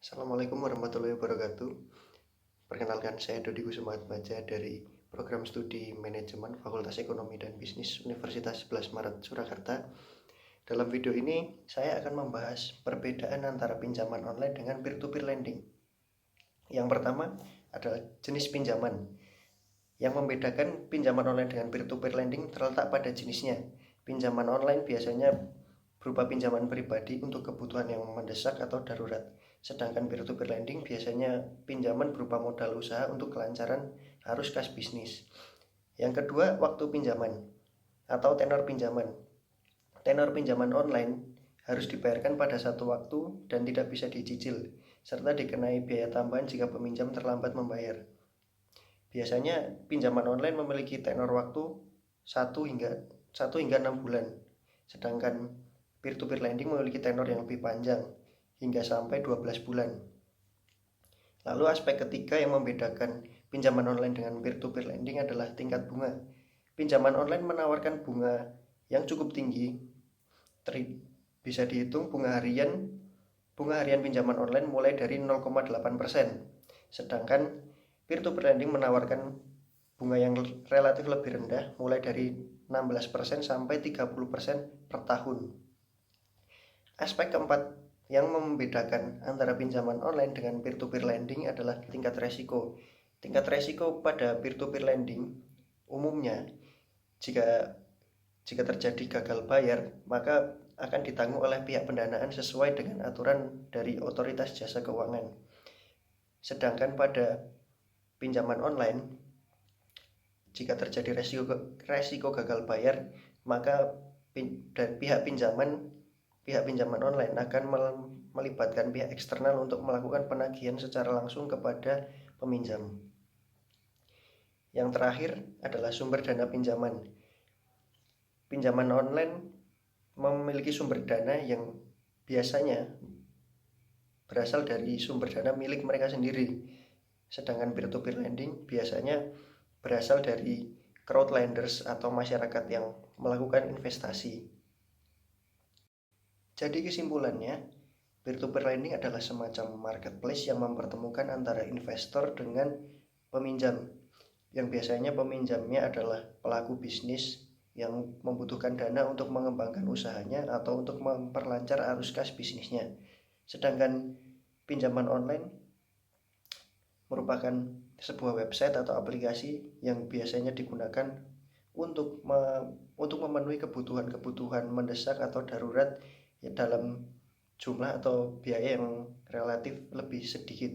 Assalamualaikum warahmatullahi wabarakatuh. Perkenalkan, saya Dodi Kusumaatmadja dari Program Studi Manajemen Fakultas Ekonomi dan Bisnis Universitas 11 Maret Surakarta. Dalam video ini, saya akan membahas perbedaan antara pinjaman online dengan peer-to-peer lending. Yang pertama adalah jenis pinjaman. Yang membedakan pinjaman online dengan peer-to-peer lending terletak pada jenisnya. Pinjaman online biasanya berupa pinjaman pribadi untuk kebutuhan yang mendesak atau darurat. Sedangkan peer-to-peer lending biasanya pinjaman berupa modal usaha untuk kelancaran arus kas bisnis. Yang kedua, waktu pinjaman atau tenor pinjaman. Tenor pinjaman online harus dibayarkan pada satu waktu dan tidak bisa dicicil, serta dikenai biaya tambahan jika peminjam terlambat membayar. Biasanya pinjaman online memiliki tenor waktu 1 hingga 6 bulan, sedangkan peer-to-peer lending memiliki tenor yang lebih panjang, hingga sampai 12 bulan. Lalu aspek ketiga yang membedakan pinjaman online dengan peer-to-peer lending adalah tingkat bunga. Pinjaman online menawarkan bunga yang cukup tinggi, bisa dihitung bunga harian pinjaman online mulai dari 0,8%, sedangkan peer-to-peer lending menawarkan bunga yang relatif lebih rendah, mulai dari 16% sampai 30% per tahun. Aspek keempat yang membedakan antara pinjaman online dengan peer-to-peer lending adalah tingkat resiko. Tingkat resiko pada peer-to-peer lending umumnya jika terjadi gagal bayar, maka akan ditanggung oleh pihak pendanaan sesuai dengan aturan dari Otoritas Jasa Keuangan. Sedangkan pada pinjaman online, jika terjadi resiko gagal bayar, maka pihak pinjaman online akan melibatkan pihak eksternal untuk melakukan penagihan secara langsung kepada peminjam. Yang terakhir adalah sumber dana pinjaman. Pinjaman online memiliki sumber dana yang biasanya berasal dari sumber dana milik mereka sendiri, sedangkan peer-to-peer lending biasanya berasal dari crowdlenders atau masyarakat yang melakukan investasi. Jadi kesimpulannya, peer-to-peer lending adalah semacam marketplace yang mempertemukan antara investor dengan peminjam, yang biasanya peminjamnya adalah pelaku bisnis yang membutuhkan dana untuk mengembangkan usahanya atau untuk memperlancar arus kas bisnisnya. Sedangkan pinjaman online merupakan sebuah website atau aplikasi yang biasanya digunakan untuk memenuhi kebutuhan mendesak atau darurat dalam jumlah atau biaya yang relatif lebih sedikit.